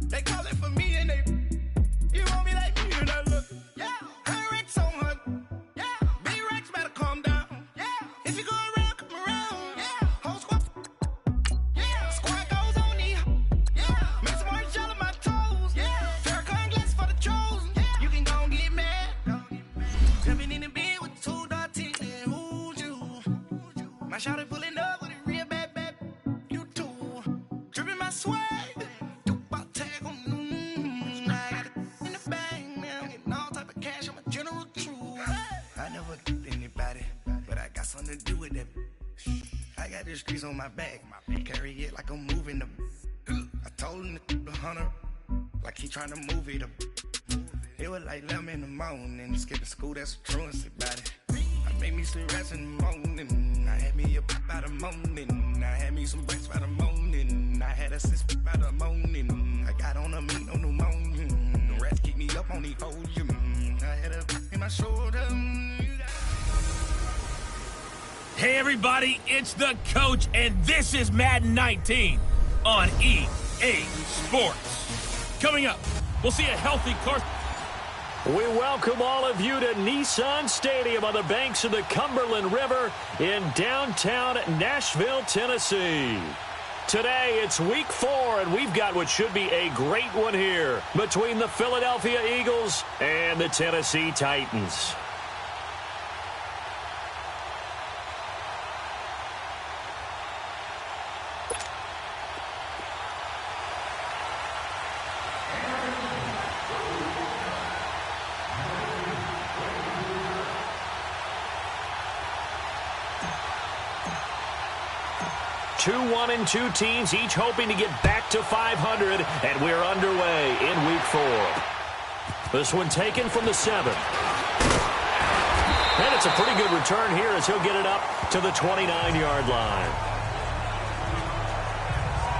They call it for me and they. You want me like me and I look. Yeah. Her Rex on her. Yeah. Big Rex better calm down. Yeah. If you go around, come around. Yeah. Whole squad. Yeah. Squad goes on me. Yeah. Make some orange gel on my toes. Yeah. Farrakhan glass for the chosen. Yeah. You can go and get mad. Jumping in the bed with 2 dark teeth. And who's you? My shawty pulling up with a real bad. You too. Dripping my swag. To do with that. I got the streets on my back. Carry it like I'm moving them. I told him the hunter, like he trying to move it up. It was like 11 in the morning. Skipping school, that's a truancy about it. I made me some rest in the morning. I had me a pop by the morning. I had me some breaks by the morning. I had a sis by the morning. I got on a meat, no pneumonia. The rats keep me up on the podium. I had a in my shoulder. Hey everybody, it's the coach, and this is Madden 19 on EA Sports. Coming up, we'll see a healthy course. We welcome all of you to Nissan Stadium on the banks of the Cumberland River in downtown Nashville, Tennessee. Today, it's week 4, and we've got what should be a great one here between the Philadelphia Eagles and the Tennessee Titans. Two 1-2 teams, each hoping to get back to 500, and we're underway in week 4. This one taken from the 7th. And it's a pretty good return here as he'll get it up to the 29-yard line.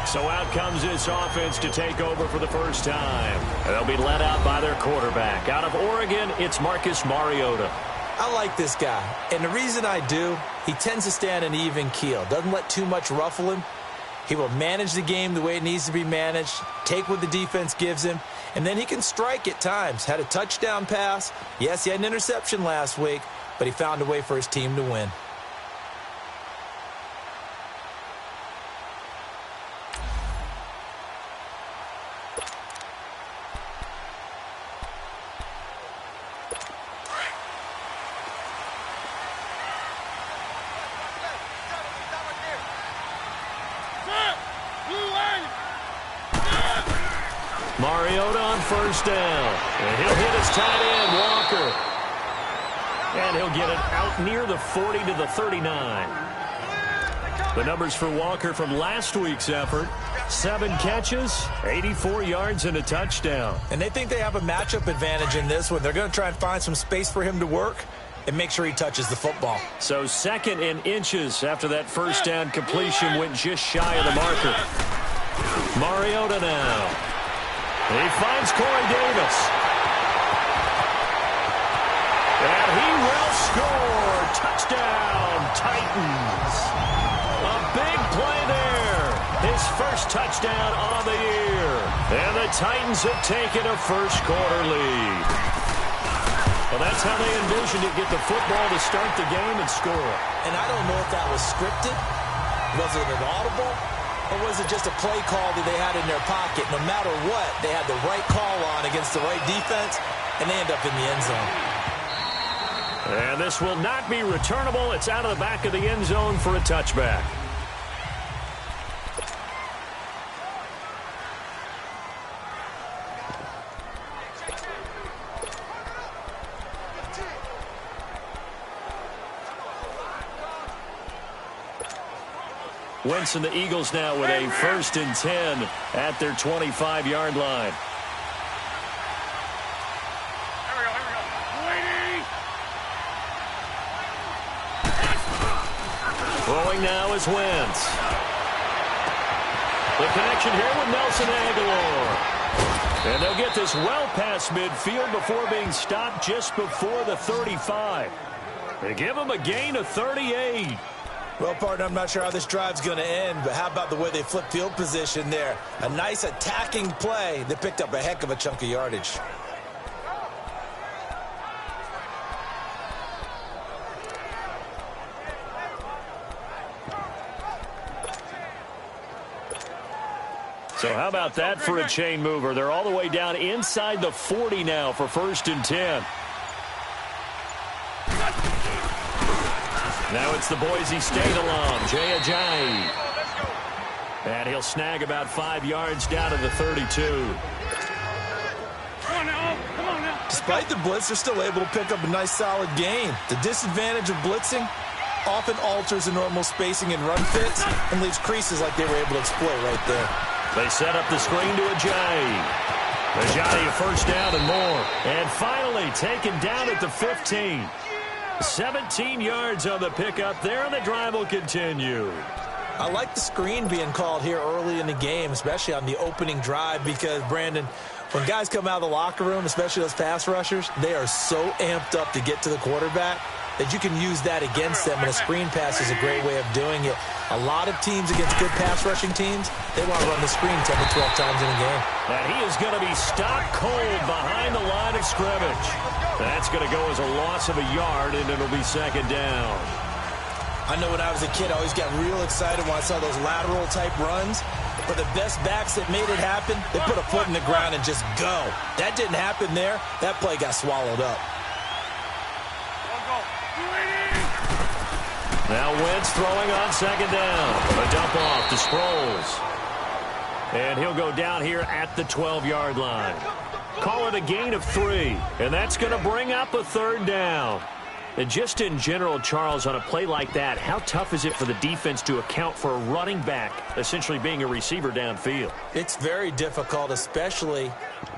So out comes this offense to take over for the first time. They'll be led out by their quarterback. Out of Oregon, it's Marcus Mariota. I like this guy, and the reason I do, he tends to stand an even keel, doesn't let too much ruffle him. He will manage the game the way it needs to be managed, take what the defense gives him, and then he can strike at times. Had a touchdown pass. Yes, he had an interception last week, but he found a way for his team to win. Mariota on first down. And he'll hit his tight end, Walker. And he'll get it out near the 40 to the 39. The numbers for Walker from last week's effort: 7 catches, 84 yards, and a touchdown. And they think they have a matchup advantage in this one. They're going to try and find some space for him to work and make sure he touches the football. So 2nd and inches after that first down completion went just shy of the marker. Mariota now. He finds Corey Davis. And he will score. Touchdown, Titans. A big play there. His first touchdown on the year. And the Titans have taken a first-quarter lead. Well, that's how they envisioned it, get the football to start the game and score. And I don't know if that was scripted. Was it an audible? Or was it just a play call that they had in their pocket? No matter what, they had the right call on against the right defense, and they end up in the end zone. And this will not be returnable. It's out of the back of the end zone for a touchback. Wentz and the Eagles now with a 1st and 10 at their 25-yard line. Throwing now is Wentz. The connection here with Nelson Aguilar. And they'll get this well past midfield before being stopped just before the 35. They give him a gain of 38. Well, partner, I'm not sure how this drive's going to end, but how about the way they flip field position there? A nice attacking play that picked up a heck of a chunk of yardage. So how about that for a chain mover? They're all the way down inside the 40 now for 1st and 10. Now it's the Boise State alum, Jay Ajayi. And he'll snag about 5 yards down to the 32. Despite the blitz, they're still able to pick up a nice solid gain. The disadvantage of blitzing often alters the normal spacing and run fits and leaves creases like they were able to exploit right there. They set up the screen to Ajayi. Ajayi a 1st down and more. And finally taken down at the 15. 17 yards on the pickup there, and the drive will continue. I like the screen being called here early in the game, especially on the opening drive, because, Brandon, when guys come out of the locker room, especially those pass rushers, they are so amped up to get to the quarterback that you can use that against them, and a screen pass is a great way of doing it. A lot of teams against good pass rushing teams, they want to run the screen 10 to 12 times in a game. And he is going to be stopped cold behind the line of scrimmage. That's going to go as a loss of a yard, and it'll be 2nd down. I know when I was a kid, I always got real excited when I saw those lateral-type runs. But the best backs that made it happen, they put a foot in the ground and just go. That didn't happen there. That play got swallowed up. Now Wentz throwing on 2nd down. A dump off to Sproles. And he'll go down here at the 12-yard line. Call it a gain of 3. And that's going to bring up a 3rd down. And just in general, Charles, on a play like that, how tough is it for the defense to account for a running back essentially being a receiver downfield? It's very difficult, especially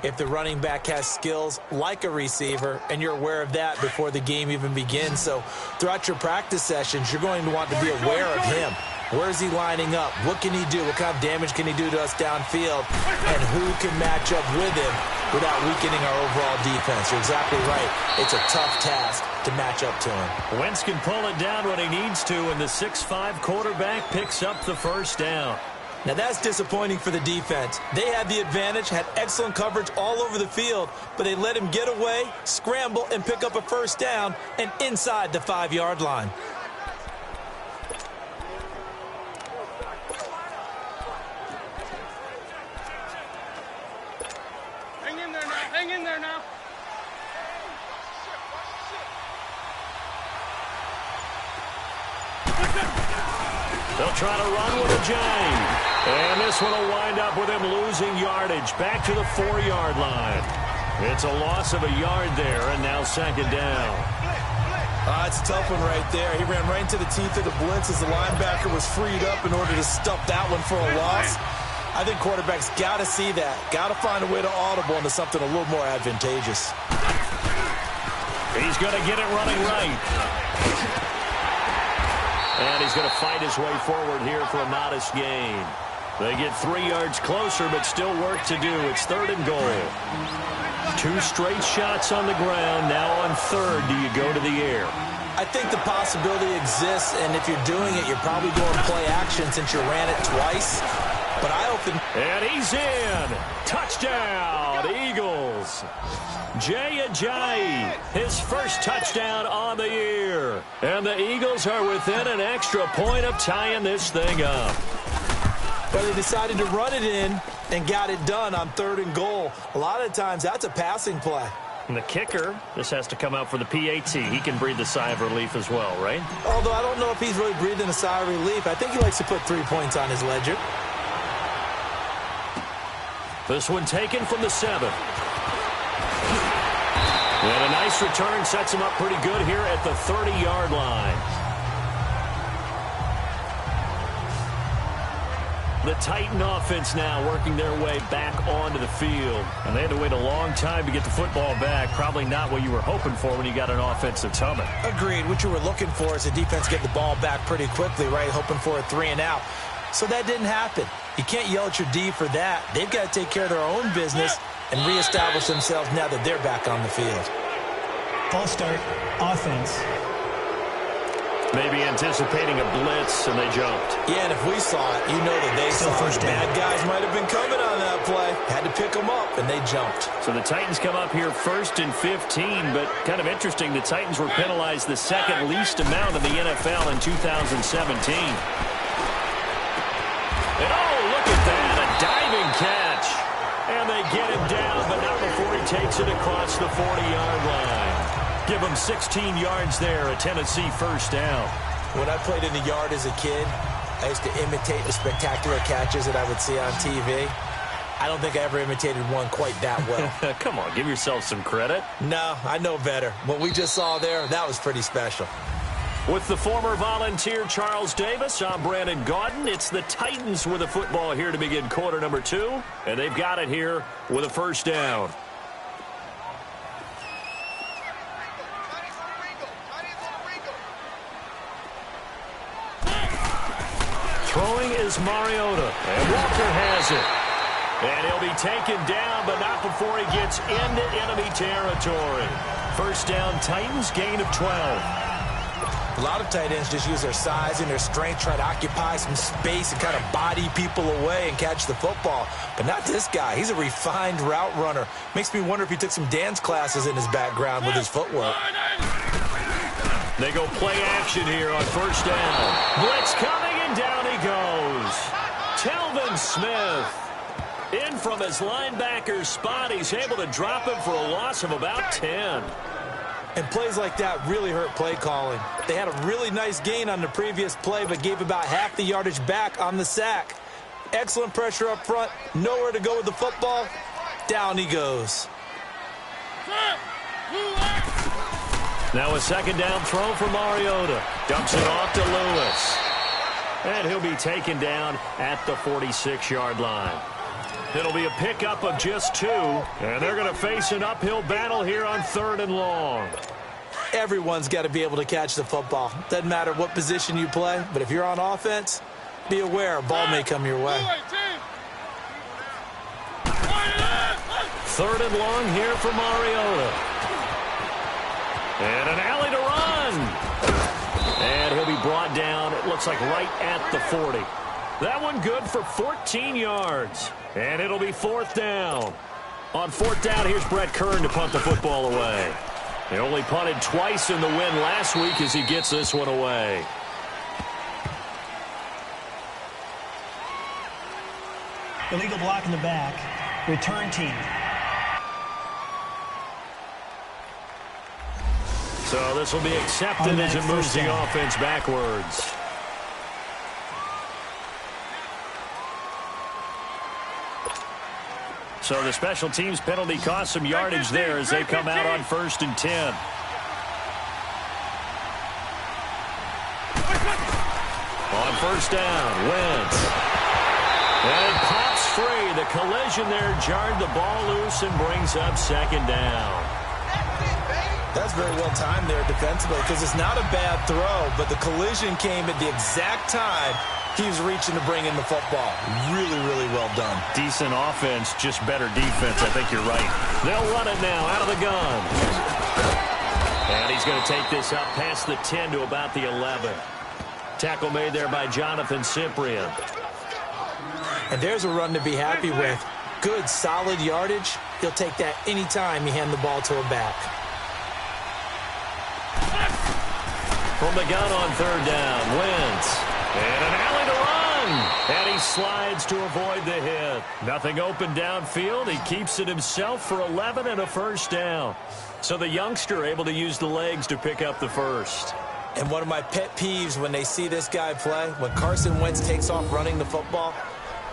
if the running back has skills like a receiver, and you're aware of that before the game even begins. So throughout your practice sessions, you're going to want to be aware of him. Where is he lining up? What can he do? What kind of damage can he do to us downfield? And who can match up with him without weakening our overall defense? You're exactly right. It's a tough task to match up to him. Wentz can pull it down when he needs to, and the 6'5" quarterback picks up the 1st down. Now that's disappointing for the defense. They had the advantage, had excellent coverage all over the field, but they let him get away, scramble, and pick up a 1st down and inside the 5-yard line. Hang in there now. They'll try to run with Ajayi. And this one will wind up with him losing yardage back to the 4-yard line. It's a loss of a yard there, and now 2nd down. It's a tough one right there. He ran right into the teeth of the blitz as the linebacker was freed up in order to stuff that one for a loss. I think quarterbacks got to see that. Got to find a way to audible into something a little more advantageous. He's going to get it running right. And he's going to fight his way forward here for a modest gain. They get 3 yards closer, but still work to do. It's 3rd and goal. 2 straight shots on the ground. Now on 3rd, do you go to the air? I think the possibility exists, and if you're doing it, you're probably going play action since you ran it twice. But I open. And he's in. Touchdown, Eagles. Jay Ajayi, his 1st touchdown on the year. And the Eagles are within an extra point of tying this thing up. But they decided to run it in and got it done on 3rd and goal. A lot of times, that's a passing play. And the kicker, this has to come out for the PAT. He can breathe a sigh of relief as well, right? Although I don't know if he's really breathing a sigh of relief. I think he likes to put 3 points on his ledger. This one taken from the 7. And a nice return sets him up pretty good here at the 30-yard line. The Titan offense now working their way back onto the field. And they had to wait a long time to get the football back. Probably not what you were hoping for when you got an offense that's humming. Agreed. What you were looking for is the defense get the ball back pretty quickly, right? Hoping for a 3 and out. So that didn't happen. You can't yell at your D for that. They've got to take care of their own business and reestablish themselves now that they're back on the field. False start, offense. Maybe anticipating a blitz, and they jumped. Yeah, and if we saw it, you know that they saw it. The bad guys might have been coming on that play. Had to pick them up, and they jumped. So the Titans come up here 1st and 15, but kind of interesting, the Titans were penalized the second least amount in the NFL in 2017. And oh, look at that, a diving catch. And they get him down, but not before he takes it across the 40-yard line. Give him 16 yards there, a Tennessee first down. When I played in the yard as a kid, I used to imitate the spectacular catches that I would see on TV. I don't think I ever imitated one quite that well. Come on, give yourself some credit. No, I know better. What we just saw there, that was pretty special. With the former Volunteer Charles Davis, I'm Brandon Gaudin. It's the Titans with the football here to begin quarter number 2, and they've got it here with a first down. Throwing is Mariota, and Walker has it. And he'll be taken down, but not before he gets into enemy territory. First down, Titans, gain of 12. A lot of tight ends just use their size and their strength, try to occupy some space and kind of body people away and catch the football. But not this guy. He's a refined route runner. Makes me wonder if he took some dance classes in his background with his footwork. They go play action here on first down. Blitz coming, and down he goes. Telvin Smith in from his linebacker spot. He's able to drop him for a loss of about 10. And plays like that really hurt play calling. They had a really nice gain on the previous play, but gave about half the yardage back on the sack. Excellent pressure up front. Nowhere to go with the football. Down he goes. Now a second down throw for Mariota. Dumps it off to Lewis. And he'll be taken down at the 46-yard line. It'll be a pickup of just 2, and they're going to face an uphill battle here on 3rd and long. Everyone's got to be able to catch the football. Doesn't matter what position you play, but if you're on offense, be aware a ball may come your way. 3rd and long here for Mariota. And an alley to run. And he'll be brought down, it looks like right at the 40. That one good for 14 yards. And it'll be 4th down. On 4th down, here's Brett Kern to punt the football away. He only punted twice in the win last week as he gets this one away. Illegal block in the back. Return team. So this will be accepted as it moves the offense backwards. So the special teams penalty cost some yardage there as they come out on 1st and 10. On 1st down, Wentz. And it pops free. The collision there jarred the ball loose and brings up 2nd down. That's very well timed there defensively because it's not a bad throw, but the collision came at the exact time he was reaching to bring in the football. Really, really well done. Decent offense, just better defense. I think you're right. They'll run it now out of the gun. And he's going to take this up past the 10 to about the 11. Tackle made there by Jonathan Cyprien. And there's a run to be happy with. Good, solid yardage. He'll take that anytime you hand the ball to a back. From the gun on 3rd down, Wentz. And an alley to run. And he slides to avoid the hit. Nothing open downfield. He keeps it himself for 11 and a first down. So the youngster able to use the legs to pick up the first. And one of my pet peeves when they see this guy play, when Carson Wentz takes off running the football,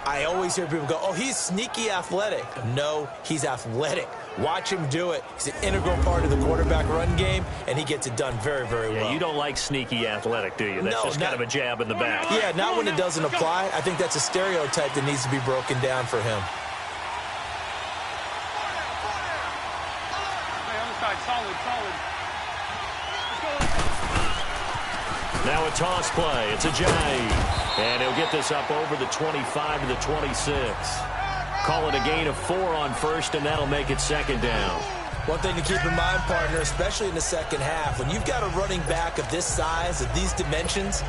I always hear people go, oh, he's sneaky athletic. No, he's athletic. Watch him do it. He's an integral part of the quarterback run game, and he gets it done very, very well. Yeah, you don't like sneaky athletic, do you? That's just kind of a jab in the back. Yeah, not when it doesn't apply. I think that's a stereotype that needs to be broken down for him. Hey, other side, solid. Now a toss play. It's a Ajayi. And he'll get this up over the 25 to the 26. Call it a gain of 4 on 1st, and that'll make it 2nd down. One thing to keep in mind, partner, especially in the second half, when you've got a running back of this size, of these dimensions,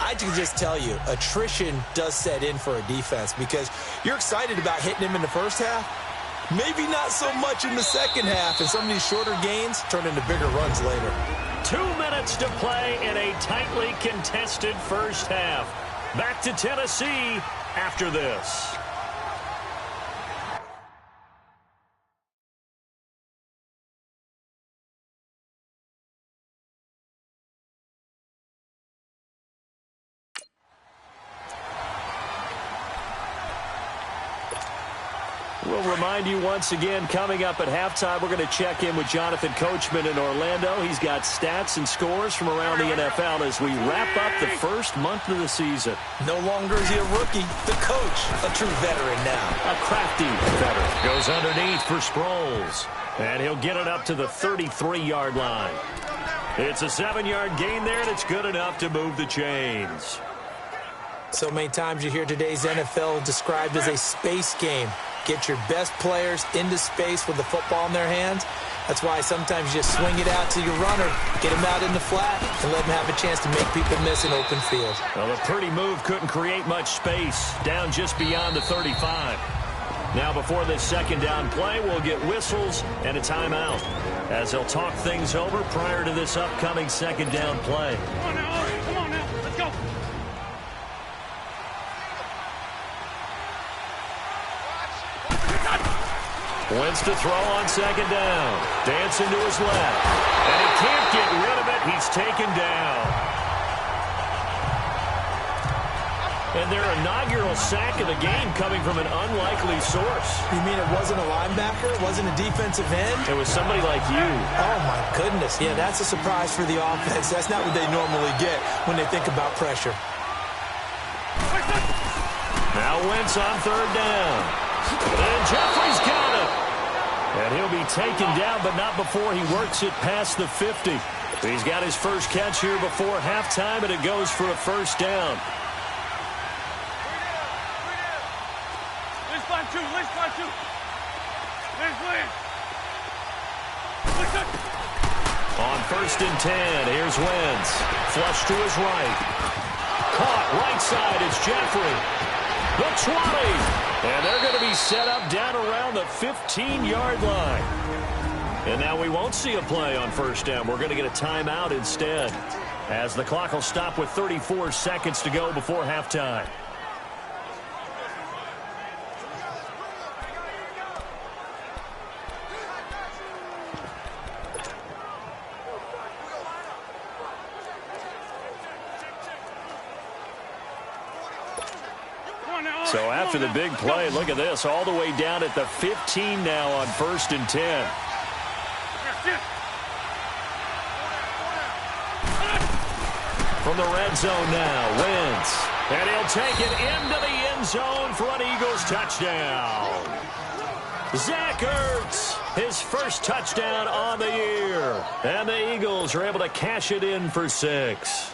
I can just tell you, attrition does set in for a defense because you're excited about hitting him in the first half. Maybe not so much in the second half, and some of these shorter gains turn into bigger runs later. 2 minutes to play in a tightly contested first half. Back to Tennessee after this. We'll remind you once again, coming up at halftime, we're going to check in with Jonathan Coachman in Orlando. He's got stats and scores from around the NFL as we wrap up the first month of the season. No longer is he a rookie, the coach, a true veteran now. A crafty veteran. Goes underneath for Sproles, and he'll get it up to the 33-yard line. It's a 7-yard gain there, and it's good enough to move the chains. So many times you hear today's NFL described as a space game. Get your best players into space with the football in their hands. That's why sometimes you just swing it out to your runner, get him out in the flat, and let him have a chance to make people miss an open field. Well, the pretty move couldn't create much space, down just beyond the 35. Now before this second down play, we'll get whistles and a timeout as they'll talk things over prior to this upcoming second down play. Come on now, Ari. Come on now. Let's go. Wentz to throw on second down. Dancing to his left. And he can't get rid of it. He's taken down. And their inaugural sack of the game coming from an unlikely source. You mean it wasn't a linebacker? It wasn't a defensive end? It was somebody like you. Oh, my goodness. Yeah, that's a surprise for the offense. That's not what they normally get when they think about pressure. Now Wentz on third down. And Jeffrey's got it. And he'll be taken down, but not before he works it past the 50. He's got his first catch here before halftime, and it goes for a first down. Let's find two. Let's find two. Let's win. On first and 10, here's Wentz. Flush to his right. Caught right side, it's Jeffrey. The 20. And they're going to be set up down around the 15-yard line. And now we won't see a play on first down. We're going to get a timeout instead, as the clock will stop with 34 seconds to go before halftime. So after the big play, look at this, all the way down at the 15 now on first and 10. From the red zone now, Wentz. And he'll take it into the end zone for an Eagles touchdown. Zach Ertz, his first touchdown on the year. And the Eagles are able to cash it in for 6.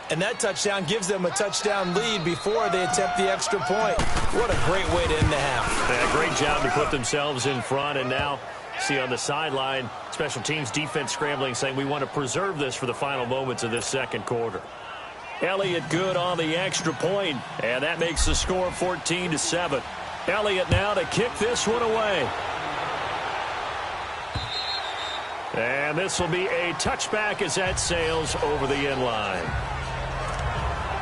And that touchdown gives them a touchdown lead before they attempt the extra point. What a great way to end the half. Yeah, great job to put themselves in front. And now, see on the sideline, special teams defense scrambling, saying we want to preserve this for the final moments of this second quarter. Elliott good on the extra point, and that makes the score 14-7. Elliott now to kick this one away. And this will be a touchback as that sails over the end line.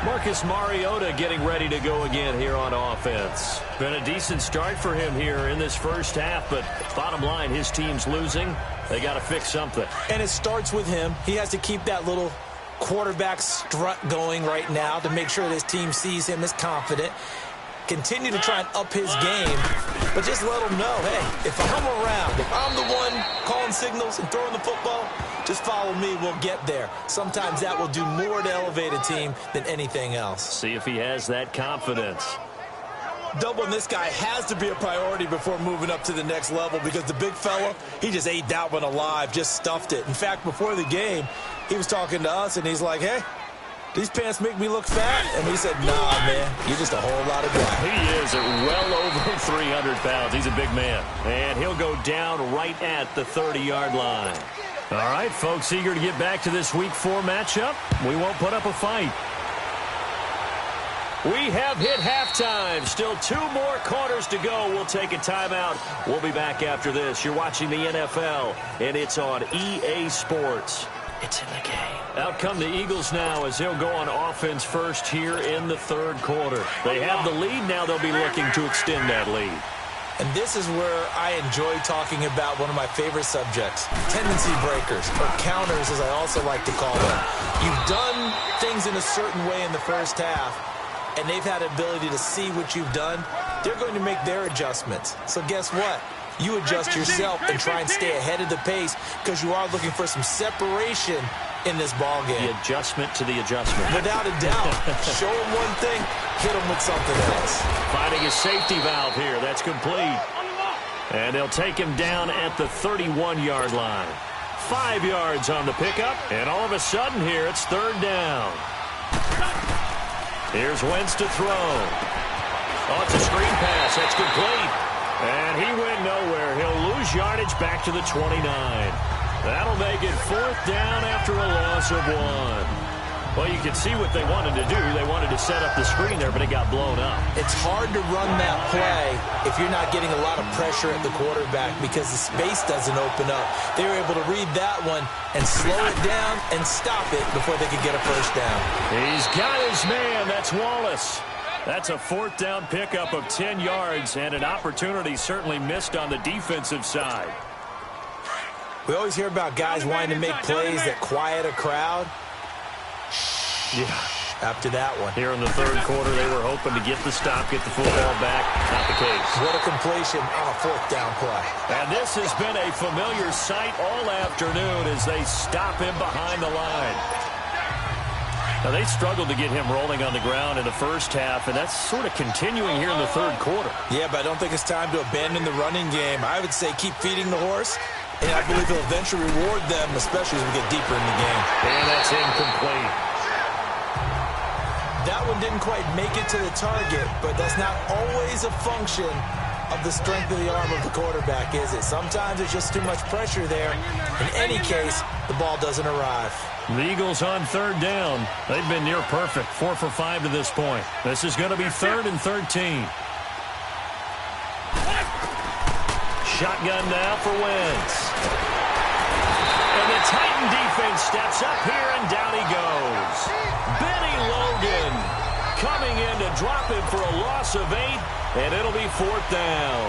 Marcus Mariota getting ready to go again here on offense. Been a decent start for him here in this first half, but bottom line, his team's losing. They got to fix something. And it starts with him. He has to keep that little quarterback strut going right now to make sure this team sees him as confident. Continue to try and up his game, but just let him know, hey, if I'm around, if I'm the one calling signals and throwing the football, just follow me, we'll get there. Sometimes that will do more to elevate a team than anything else. See if he has that confidence. Doubling this guy has to be a priority before moving up to the next level because the big fella, he just ate that one alive, just stuffed it. In fact, before the game, he was talking to us, and he's like, hey, these pants make me look fat? And he said, nah, man, you're just a whole lot of guy. He is at well over 300 pounds. He's a big man. And he'll go down right at the 30-yard line. All right, folks, eager to get back to this Week 4 matchup. We won't put up a fight. We have hit halftime. Still 2 more quarters to go. We'll take a timeout. We'll be back after this. You're watching the NFL, and it's on EA Sports. It's in the game. Out come the Eagles now as they'll go on offense first here in the third quarter. They have the lead. Now they'll be looking to extend that lead. And this is where I enjoy talking about one of my favorite subjects, tendency breakers, or counters as I also like to call them. You've done things in a certain way in the first half, and they've had the ability to see what you've done. They're going to make their adjustments. So guess what? You adjust yourself and try and stay ahead of the pace because you are looking for some separation in this ball game. The adjustment to the adjustment. Without a doubt. Show them one thing, hit them with something else. Finding a safety valve here. That's complete. And they'll take him down at the 31-yard line. 5 yards on the pickup. And all of a sudden here, it's third down. Here's Wentz to throw. Oh, it's a screen pass. That's complete. And he went nowhere. He'll lose yardage back to the 29. That'll make it fourth down after a loss of 1. Well, you can see what they wanted to do. They wanted to set up the screen there, but it got blown up. It's hard to run that play if you're not getting a lot of pressure at the quarterback because the space doesn't open up. They were able to read that one and slow it down and stop it before they could get a first down. He's got his man. That's Wallace. That's a fourth down pickup of 10 yards and an opportunity certainly missed on the defensive side. We always hear about guys wanting to make plays that quiet a crowd. Yeah. After that one. Here in the third quarter, they were hoping to get the stop, get the football back. Not the case. What a completion on a fourth down play. And this has been a familiar sight all afternoon as they stop him behind the line. Now, they struggled to get him rolling on the ground in the first half, and that's sort of continuing here in the third quarter. Yeah, but I don't think it's time to abandon the running game. I would say keep feeding the horse, and I believe he'll eventually reward them, especially as we get deeper in the game. And that's incomplete. That one didn't quite make it to the target, but that's not always a function of the strength of the arm of the quarterback, is it? Sometimes there's just too much pressure there. In any case, the ball doesn't arrive. The Eagles on third down. They've been near perfect. 4 for 5 to this point. This is going to be 3rd and 13. Shotgun now for Wentz. And the Titan defense steps up here, and down he goes. Benny Logan coming in to drop him for a loss of 8, and it'll be 4th down.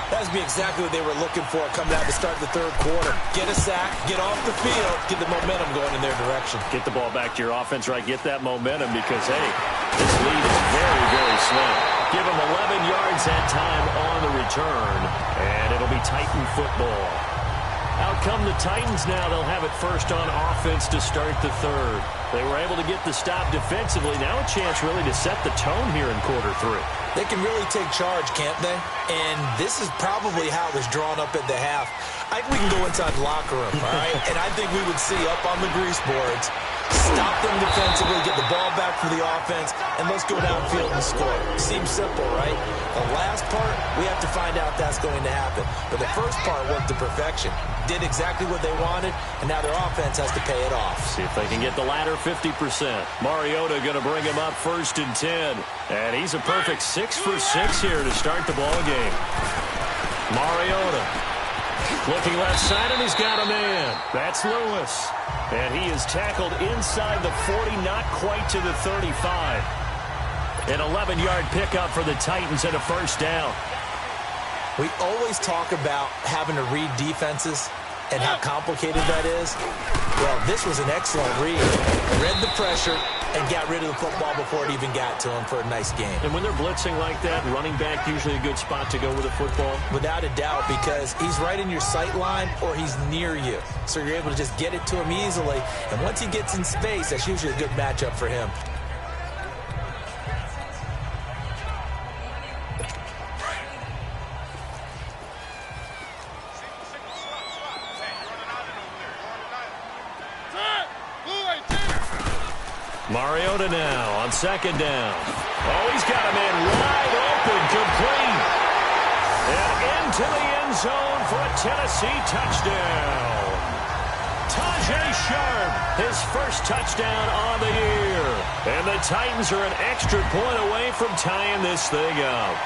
That would be exactly what they were looking for coming out to start the third quarter. Get a sack, get off the field, get the momentum going in their direction. Get the ball back to your offense, right? Get that momentum because, hey, this lead is very, very slim. Give them 11 yards that time on the return, and it'll be Titan football. Out come the Titans now. They'll have it first on offense to start the third. They were able to get the stop defensively. Now a chance really to set the tone here in quarter 3. They can really take charge, can't they? And this is probably how it was drawn up at the half. I think we can go inside the locker room, all right? And I think we would see up on the grease boards, stop them defensively, get the ball back for the offense, and let's go downfield and score. Seems simple, right? The last part, we have to find out that's going to happen. But the first part worked to perfection. Did exactly what they wanted, and now their offense has to pay it off. See if they can get the latter 50%. Mariota going to bring him up 1st and 10. And he's a perfect 6 for 6 here to start the ball game. Mariota looking left side, and he's got a man. That's Lewis. And he is tackled inside the 40, not quite to the 35. An 11-yard pickup for the Titans and a first down. We always talk about having to read defenses and how complicated that is. Well, this was an excellent read. Read the pressure and got rid of the football before it even got to him for a nice game. And when they're blitzing like that, running back usually a good spot to go with the football? Without a doubt, because he's right in your sight line or he's near you. So you're able to just get it to him easily. And once he gets in space, that's usually a good matchup for him. Mariota now on second down. Oh, he's got him in wide open, complete. And into the end zone for a Tennessee touchdown. Tajay Sharp, his first touchdown on the year. And the Titans are an extra point away from tying this thing up.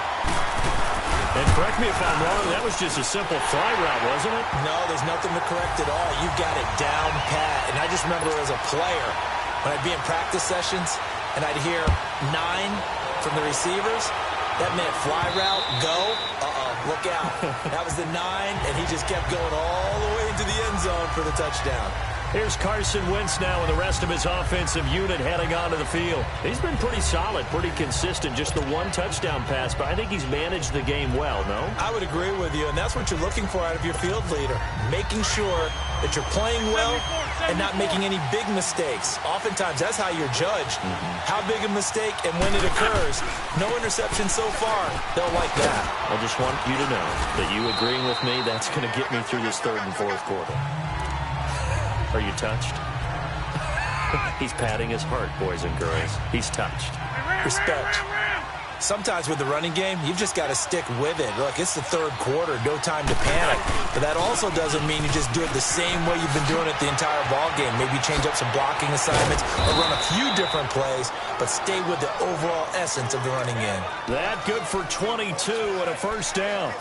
And correct me if I'm wrong, that was just a simple fly route, wasn't it? No, there's nothing to correct at all. You got it down pat. And I just remember as a player, when I'd be in practice sessions and I'd hear 9 from the receivers, that meant fly route, go, look out. That was the 9, and he just kept going all the way into the end zone for the touchdown. Here's Carson Wentz now with the rest of his offensive unit heading onto the field. He's been pretty solid, pretty consistent, just the 1 touchdown pass, but I think he's managed the game well, no? I would agree with you, and that's what you're looking for out of your field leader, making sure that you're playing well and not making any big mistakes. Oftentimes, that's how you're judged. How big a mistake and when it occurs. No interception so far. They'll like that. I just want you to know that you agreeing with me, that's going to get me through this 3rd and 4th quarter. Are you touched? He's patting his heart, boys and girls. He's touched. Respect. Sometimes with the running game, you've just got to stick with it. Look, it's the 3rd quarter, no time to panic. But that also doesn't mean you just do it the same way you've been doing it the entire ball game. Maybe change up some blocking assignments or run a few different plays, but stay with the overall essence of the running game. That good for 22 and a first down.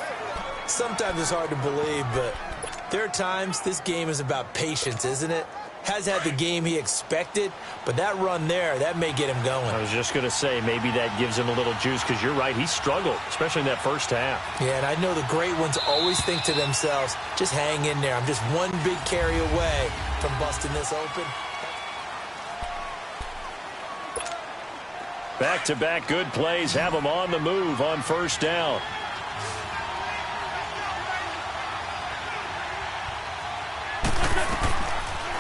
Sometimes it's hard to believe, but there are times this game is about patience, isn't it? Has had the game he expected, but that run there, that may get him going. I was just going to say, maybe that gives him a little juice, because you're right, he struggled, especially in that first half. Yeah, and I know the great ones always think to themselves, just hang in there. I'm just one big carry away from busting this open. Back-to-back good plays have him on the move on first down.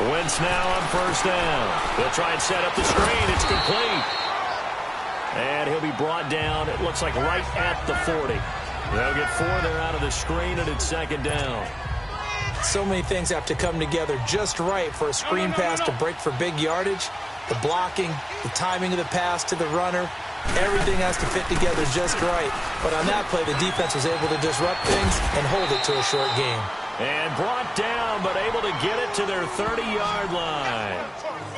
Wentz now on first down. They'll try and set up the screen. It's complete. And he'll be brought down, it looks like right at the 40. They'll get 4 there out of the screen, and it's second down. So many things have to come together just right for a screen pass to break for big yardage. The blocking, the timing of the pass to the runner, everything has to fit together just right. But on that play, the defense was able to disrupt things and hold it to a short game. And brought down, but able to get it to their 30-yard line.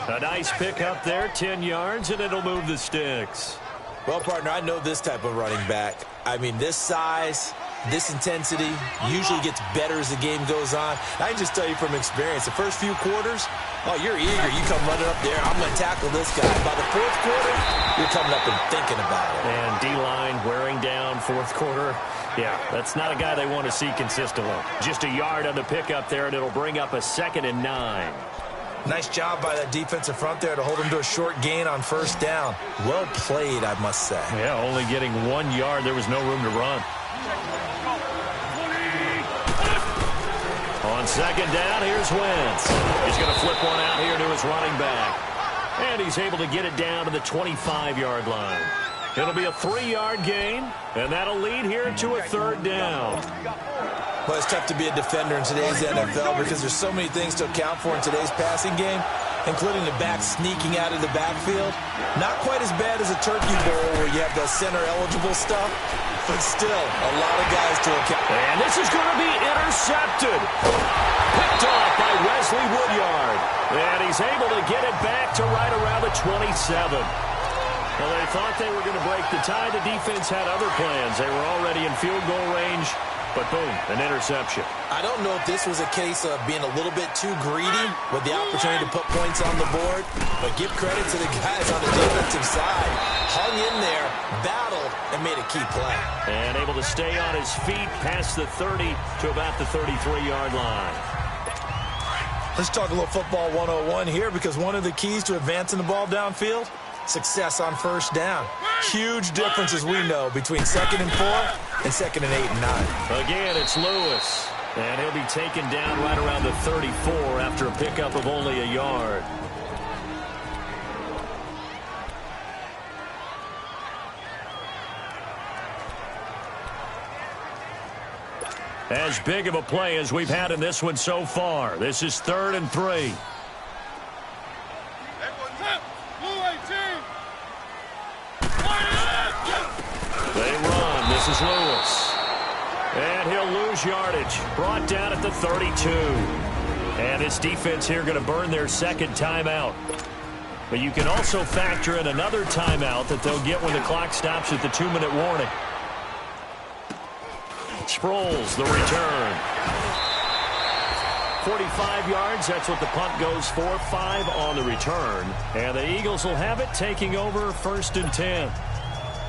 A nice pickup there, 10 yards, and it'll move the sticks. Well, partner, I know this type of running back. I mean, this size, this intensity usually gets better as the game goes on. I can just tell you from experience, the first few quarters, oh, you're eager. You come running up there, I'm going to tackle this guy. By the 4th quarter, you're coming up and thinking about it. And D-line wearing down 4th quarter. Yeah, that's not a guy they want to see consistently. Just a yard on the pickup there, and it'll bring up a 2nd and 9. Nice job by that defensive front there to hold him to a short gain on first down. Well played, I must say. Yeah, only getting 1 yard. There was no room to run. On second down, here's Wentz. He's going to flip one out here to his running back. And he's able to get it down to the 25-yard line. It'll be a 3-yard gain, and that'll lead here to a 3rd down. Well, it's tough to be a defender in today's NFL because there's so many things to account for in today's passing game, including the back sneaking out of the backfield. Not quite as bad as a turkey bowl where you have the center-eligible stuff, but still a lot of guys to account for. And this is going to be intercepted. Picked off by Wesley Woodyard. And he's able to get it back to right around the 27. Well, they thought they were going to break the tie. The defense had other plans. They were already in field goal range, but boom, an interception. I don't know if this was a case of being a little bit too greedy with the opportunity to put points on the board, but give credit to the guys on the defensive side. Hung in there, battled, and made a key play. And able to stay on his feet past the 30 to about the 33-yard line. Let's talk a little football 101 here, because one of the keys to advancing the ball downfield, success on first down. Huge difference, as we know, between 2nd and 4 and 2nd and 8 and 9. Again, it's Lewis. And he'll be taken down right around the 34 after a pickup of only a yard. As big of a play as we've had in this one so far. This is 3rd and 3. This is Lewis. And he'll lose yardage. Brought down at the 32. And his defense here going to burn their second timeout. But you can also factor in another timeout that they'll get when the clock stops at the 2-minute warning. Sproles, the return. 45 yards, that's what the punt goes for. 5 on the return. And the Eagles will have it, taking over 1st and 10.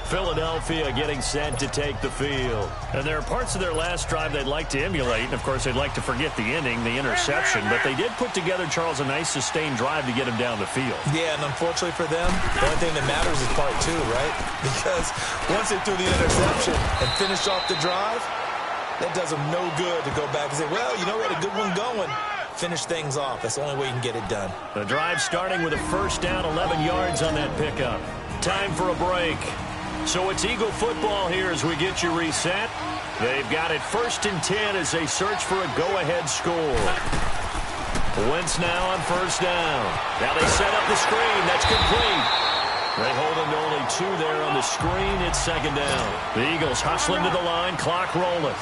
Philadelphia getting set to take the field. And there are parts of their last drive they'd like to emulate. And, of course, they'd like to forget the inning, the interception. But they did put together, Charles, a nice sustained drive to get him down the field. Yeah, and unfortunately for them, the only thing that matters is part 2, right? Because once they threw the interception and finished off the drive, that does them no good to go back and say, well, you know, we had a good one going. Finish things off. That's the only way you can get it done. The drive starting with a first down, 11 yards on that pickup. Time for a break. So it's Eagle football here as we get you reset. They've got it 1st and 10 as they search for a go-ahead score. Wentz now on 1st down. Now they set up the screen. That's complete. They hold him to only 2 there on the screen. It's 2nd down. The Eagles hustling to the line. Clock rolling.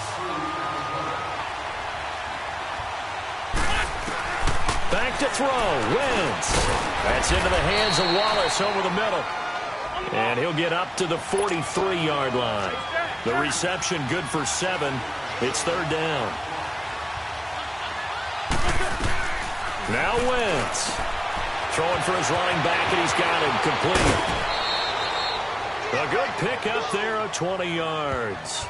Back to throw. Wentz. That's into the hands of Wallace over the middle. And he'll get up to the 43-yard line. The reception good for 7. It's 3rd down. Now Wentz. Throwing for his running back, and he's got him complete. A good pickup there of 20 yards.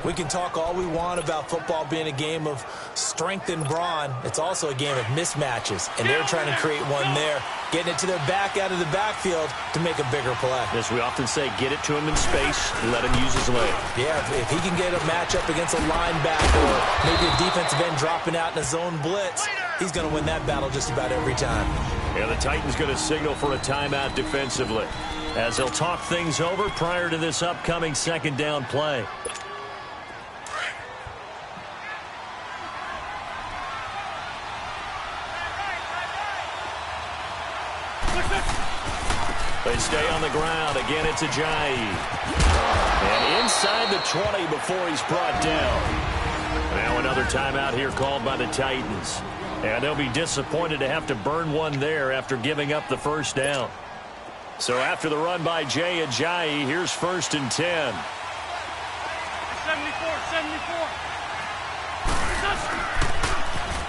We can talk all we want about football being a game of strength and brawn. It's also a game of mismatches, and they're trying to create one there, getting it to their back out of the backfield to make a bigger play. As we often say, get it to him in space, let him use his leg. Yeah, if he can get a matchup against a linebacker or maybe a defensive end dropping out in a zone blitz, he's going to win that battle just about every time. Yeah, the Titans going to signal for a timeout defensively as they'll talk things over prior to this upcoming 2nd down play. They stay on the ground. Again, it's Ajayi. And inside the 20 before he's brought down. Now another timeout here called by the Titans. And they'll be disappointed to have to burn one there after giving up the 1st down. So after the run by Jay Ajayi, here's 1st and 10. 74.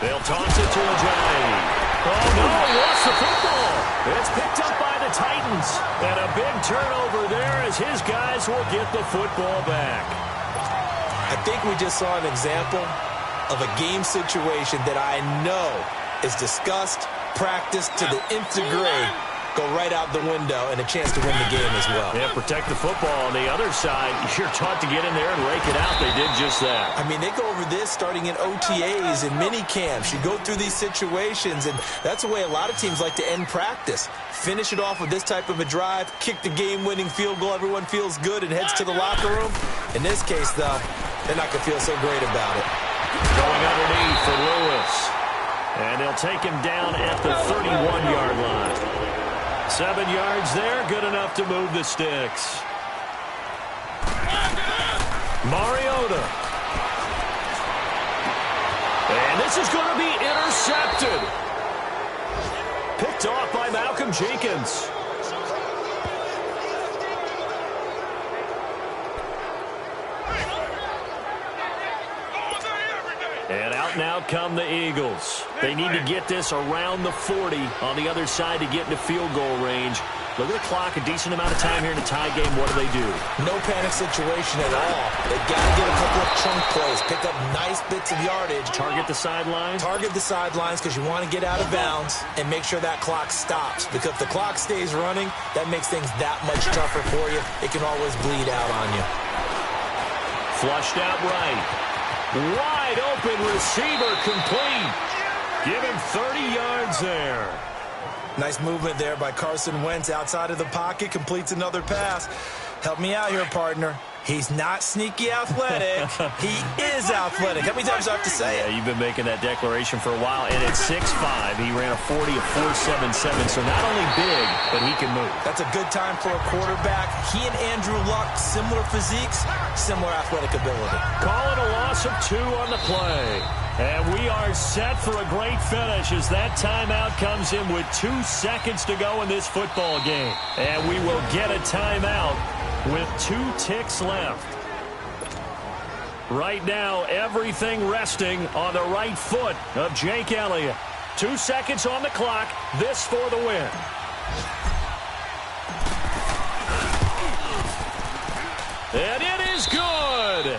They'll toss it to Ajayi. Oh, no, he lost the football. It's picked up by the Titans. And a big turnover there as his guys will get the football back. I think we just saw an example of a game situation that I know is discussed, practiced to the nth degree, go right out the window, and a chance to win the game as well. Yeah, protect the football. On the other side, you're taught to get in there and rake it out. They did just that. I mean, they go over this starting in OTAs and mini camps. You go through these situations, and that's the way a lot of teams like to end practice. Finish it off with this type of a drive, kick the game-winning field goal, everyone feels good and heads to the locker room. In this case, though, they're not going to feel so great about it. Going underneath for Lewis. And they'll take him down at the 31-yard line. 7 yards there, good enough to move the sticks. Mariota. And this is going to be intercepted. Picked off by Malcolm Jenkins. And out now come the Eagles. They need to get this around the 40 on the other side to get into field goal range. Look at the clock, a decent amount of time here in a tie game. What do? No panic situation at all. They've got to get a couple of chunk plays, pick up nice bits of yardage. Target the sidelines? Target the sidelines because you want to get out of bounds and make sure that clock stops. Because if the clock stays running, that makes things that much tougher for you. It can always bleed out on you. Flushed out right. Wide open receiver complete. Give him 30 yards there. Nice movement there by Carson Wentz outside of the pocket. Completes another pass. Help me out here, partner. He's not sneaky athletic. He is athletic. How many times do I have to say it? Yeah, you've been making that declaration for a while. And at 6'5", he ran a 40 of 4.77. So not only big, but he can move. That's a good time for a quarterback. He and Andrew Luck, similar physiques, similar athletic ability. Call it a loss of 2 on the play. And we are set for a great finish as that timeout comes in with 2 seconds to go in this football game. And we will get a timeout with 2 ticks left. Right now, everything resting on the right foot of Jake Elliott. 2 seconds on the clock. This for the win. And it is good.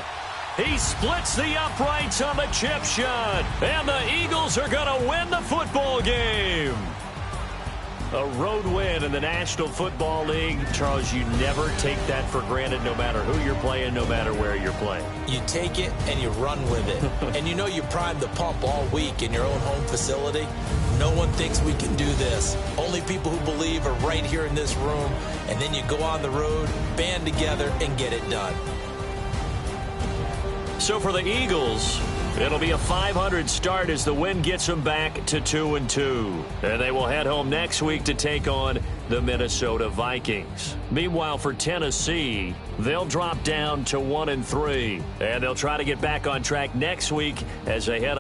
He splits the uprights on the chip shot. And the Eagles are going to win the football game. A road win in the National Football League. Charles, you never take that for granted no matter who you're playing, no matter where you're playing. You take it and you run with it. And you know you primed the pump all week in your own home facility. No one thinks we can do this. Only people who believe are right here in this room. And then you go on the road, band together, and get it done. So for the Eagles, it'll be a 500 start as the win gets them back to 2-2. And they will head home next week to take on the Minnesota Vikings. Meanwhile, for Tennessee, they'll drop down to 1-3. And they'll try to get back on track next week as they head